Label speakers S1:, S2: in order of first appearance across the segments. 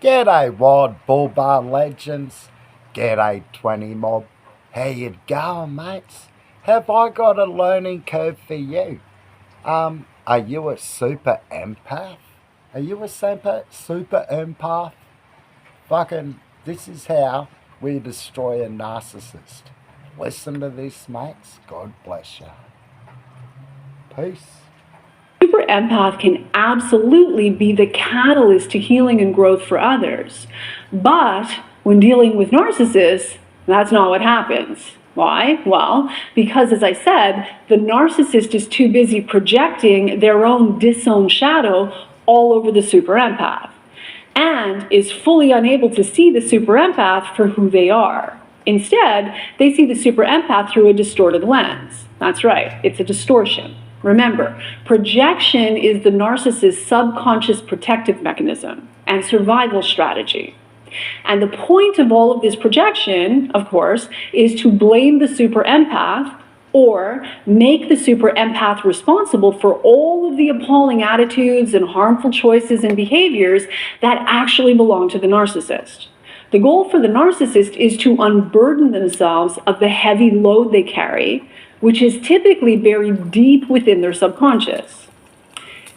S1: G'day, Wild Bull Bar legends. G'day, 20 Mob. How you going, mates? Have I got a learning curve for you? Are you a super empath? Are you a super empath? Fucking, this is how we destroy a narcissist. Listen to this, mates. God bless you. Peace.
S2: Super empath can absolutely be the catalyst to healing and growth for others. But when dealing with narcissists, that's not what happens. Why? Well, because as I said, the narcissist is too busy projecting their own disowned shadow all over the super empath and is fully unable to see the super empath for who they are. Instead, they see the super empath through a distorted lens. That's right, it's a distortion. Remember, projection is the narcissist's subconscious protective mechanism and survival strategy. And the point of all of this projection, of course, is to blame the super empath or make the super empath responsible for all of the appalling attitudes and harmful choices and behaviors that actually belong to the narcissist. The goal for the narcissist is to unburden themselves of the heavy load they carry, which is typically buried deep within their subconscious.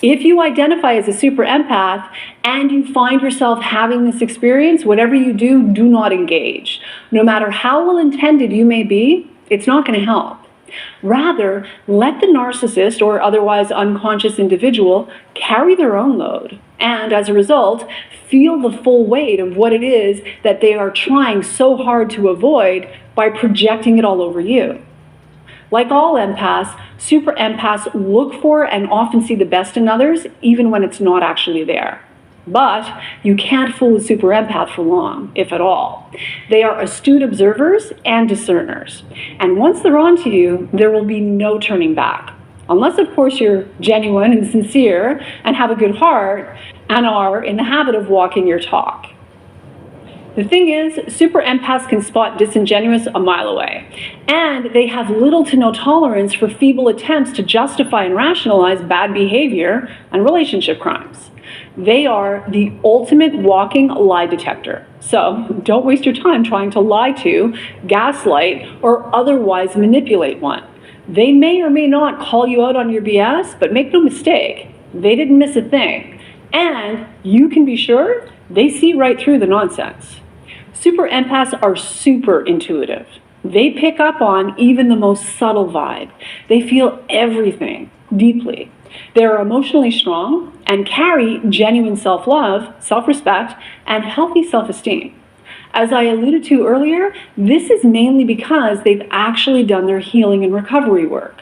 S2: If you identify as a super empath and you find yourself having this experience, whatever you do, do not engage. No matter how well intended you may be, it's not going to help. Rather, let the narcissist or otherwise unconscious individual carry their own load, and as a result, feel the full weight of what it is that they are trying so hard to avoid by projecting it all over you. Like all empaths, super empaths look for and often see the best in others, even when it's not actually there. But you can't fool a super empath for long, if at all. They are astute observers and discerners. And once they're onto you, there will be no turning back. Unless, of course, you're genuine and sincere and have a good heart and are in the habit of walking your talk. The thing is, super empaths can spot disingenuous a mile away, and they have little to no tolerance for feeble attempts to justify and rationalize bad behavior and relationship crimes. They are the ultimate walking lie detector. So don't waste your time trying to lie to, gaslight, or otherwise manipulate one. They may or may not call you out on your BS, but make no mistake, they didn't miss a thing. And you can be sure they see right through the nonsense. Super empaths are super intuitive. They pick up on even the most subtle vibe. They feel everything deeply. They are emotionally strong and carry genuine self-love, self-respect, and healthy self-esteem. As I alluded to earlier, this is mainly because they've actually done their healing and recovery work.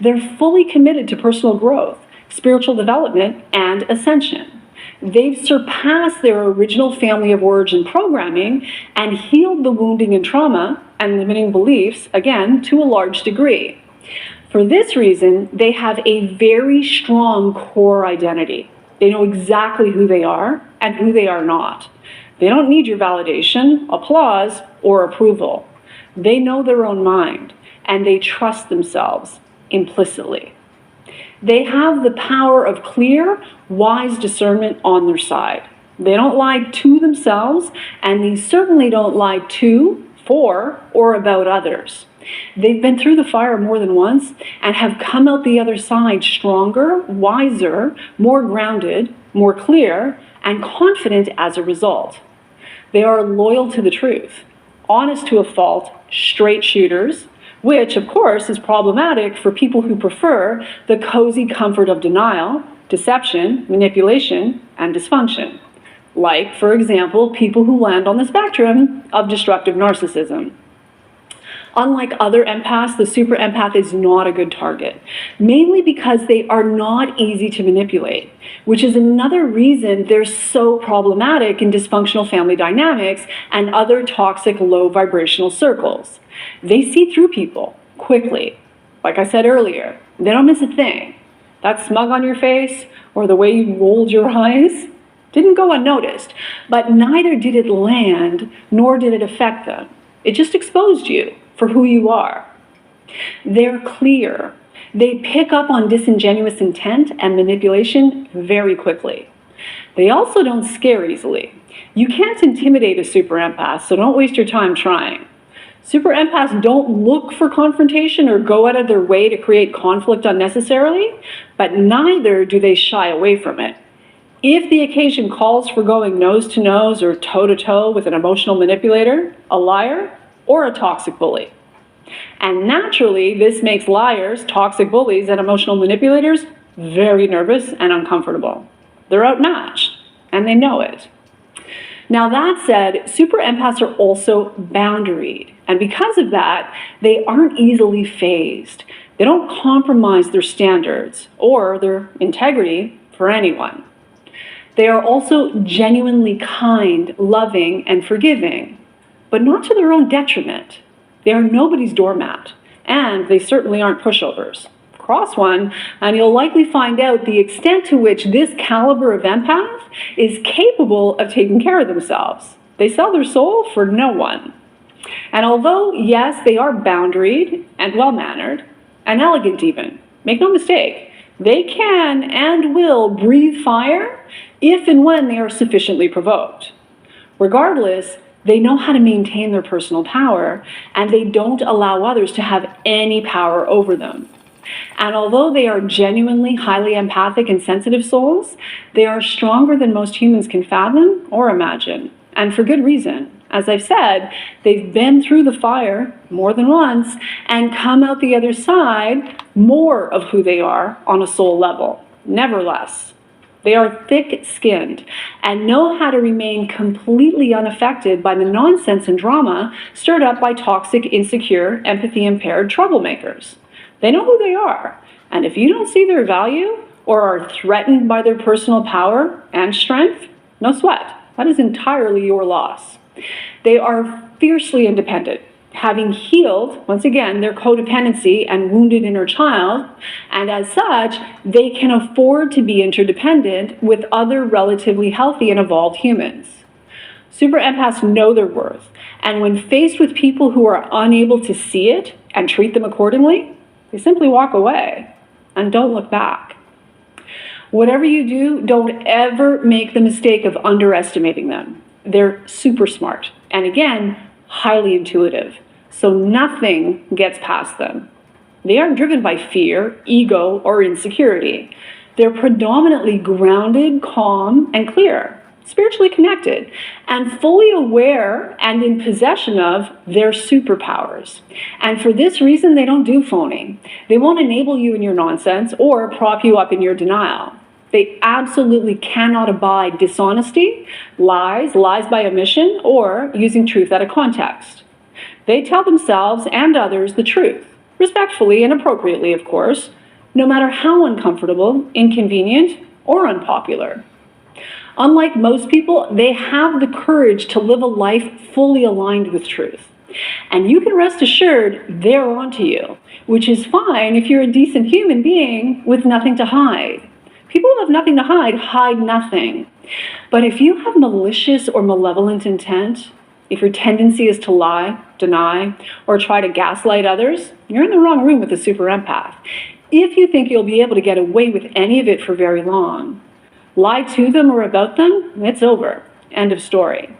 S2: They're fully committed to personal growth, spiritual development, and ascension. They've surpassed their original family of origin programming and healed the wounding and trauma and limiting beliefs, again, to a large degree. For this reason, they have a very strong core identity. They know exactly who they are and who they are not. They don't need your validation, applause, or approval. They know their own mind, and they trust themselves implicitly. They have the power of clear, wise discernment on their side. They don't lie to themselves, and they certainly don't lie to, for, or about others. They've been through the fire more than once and have come out the other side stronger, wiser, more grounded, more clear, and confident as a result. They are loyal to the truth, honest to a fault, straight shooters, which, of course, is problematic for people who prefer the cozy comfort of denial, deception, manipulation, and dysfunction. Like, for example, people who land on the spectrum of destructive narcissism. Unlike other empaths, the super empath is not a good target, mainly because they are not easy to manipulate, which is another reason they're so problematic in dysfunctional family dynamics and other toxic low vibrational circles. They see through people quickly. Like I said earlier, they don't miss a thing. That smug on your face or the way you rolled your eyes didn't go unnoticed, but neither did it land, nor did it affect them. It just exposed you for who you are. They're clear. They pick up on disingenuous intent and manipulation very quickly. They also don't scare easily. You can't intimidate a super empath, so don't waste your time trying. Super empaths don't look for confrontation or go out of their way to create conflict unnecessarily, but neither do they shy away from it. If the occasion calls for going nose to nose or toe to toe with an emotional manipulator, a liar, or a toxic bully. And naturally, this makes liars, toxic bullies, and emotional manipulators very nervous and uncomfortable. They're outmatched, and they know it. Now, that said, super empaths are also boundaried, and because of that, they aren't easily fazed. They don't compromise their standards or their integrity for anyone. They are also genuinely kind, loving, and forgiving, but not to their own detriment. They are nobody's doormat, and they certainly aren't pushovers. Cross one, and you'll likely find out the extent to which this caliber of empath is capable of taking care of themselves. They sell their soul for no one. And although, yes, they are boundaried and well-mannered, and elegant even, make no mistake, they can and will breathe fire if and when they are sufficiently provoked. Regardless, they know how to maintain their personal power, and they don't allow others to have any power over them. And although they are genuinely highly empathic and sensitive souls, they are stronger than most humans can fathom or imagine, and for good reason. As I've said, they've been through the fire more than once and come out the other side more of who they are on a soul level, never less. They are thick-skinned and know how to remain completely unaffected by the nonsense and drama stirred up by toxic, insecure, empathy-impaired troublemakers. They know who they are, and if you don't see their value or are threatened by their personal power and strength, no sweat. That is entirely your loss. They are fiercely independent, having healed, once again, their codependency and wounded inner child, and as such, they can afford to be interdependent with other relatively healthy and evolved humans. Super empaths know their worth, and when faced with people who are unable to see it and treat them accordingly, they simply walk away and don't look back. Whatever you do, don't ever make the mistake of underestimating them. They're super smart, and again, highly intuitive, so nothing gets past them. They aren't driven by fear, ego, or insecurity. They're predominantly grounded, calm, and clear, spiritually connected, and fully aware and in possession of their superpowers. And for this reason, they don't do phoning. They won't enable you in your nonsense or prop you up in your denial. They absolutely cannot abide dishonesty, lies by omission, or using truth out of context. They tell themselves and others the truth, respectfully and appropriately, of course, no matter how uncomfortable, inconvenient, or unpopular. Unlike most people, they have the courage to live a life fully aligned with truth. And you can rest assured they're onto you, which is fine if you're a decent human being with nothing to hide. People who have nothing to hide, hide nothing. But if you have malicious or malevolent intent, if your tendency is to lie, deny, or try to gaslight others, you're in the wrong room with a super empath. If you think you'll be able to get away with any of it for very long, lie to them or about them, it's over. End of story.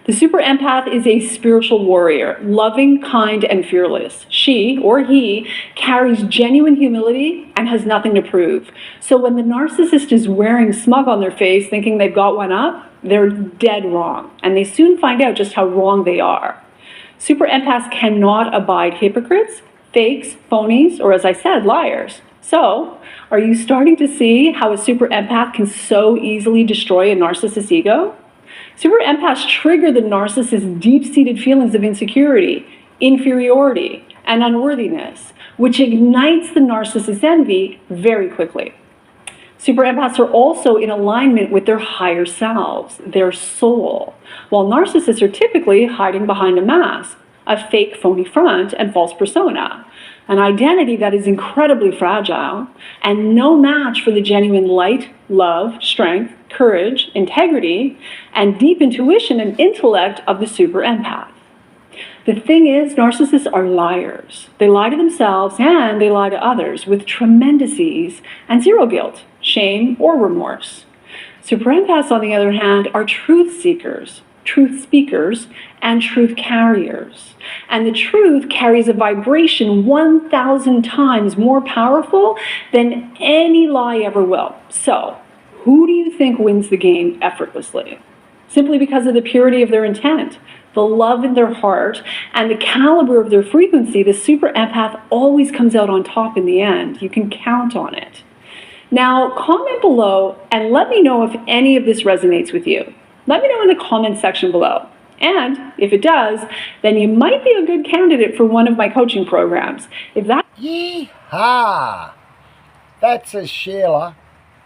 S2: The super empath is a spiritual warrior, loving, kind, and fearless. She, or he, carries genuine humility and has nothing to prove. So when the narcissist is wearing smug on their face, thinking they've got one up, they're dead wrong, and they soon find out just how wrong they are. Super empaths cannot abide hypocrites, fakes, phonies, or as I said, liars. So, are you starting to see how a super empath can so easily destroy a narcissist's ego? Super empaths trigger the narcissist's deep-seated feelings of insecurity, inferiority, and unworthiness, which ignites the narcissist's envy very quickly. Super empaths are also in alignment with their higher selves, their soul, while narcissists are typically hiding behind a mask, a fake phony front and false persona, an identity that is incredibly fragile and no match for the genuine light, love, strength, courage, integrity, and deep intuition and intellect of the super empath. The thing is, narcissists are liars. They lie to themselves and they lie to others with tremendous ease and zero guilt, shame, or remorse. Super empaths, on the other hand, are truth seekers, truth speakers, and truth carriers. And the truth carries a vibration 1,000 times more powerful than any lie ever will. So, who do you think wins the game effortlessly? Simply because of the purity of their intent, the love in their heart, and the caliber of their frequency, the super empath always comes out on top in the end. You can count on it. Now, comment below and let me know if any of this resonates with you. Let me know in the comment section below. And if it does, then you might be a good candidate for one of my coaching programs. If that
S1: Yeehaw! That's a Sheila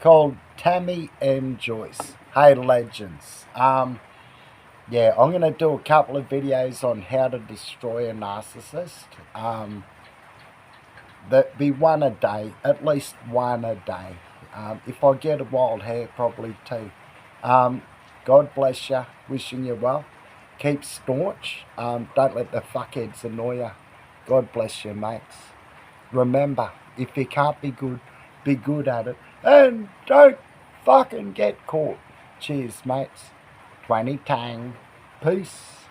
S1: called Tammy M. Joyce. Hey, legends. Yeah, I'm going to do a couple of videos on how to destroy a narcissist. That be one a day, at least one a day. If I get a wild hair, probably two. God bless you. Wishing you well. Keep staunch. Don't let the fuckheads annoy you. God bless you, mates. Remember, if you can't be good at it. And don't fucking get caught. Cheers, mates. 20 tang. Peace.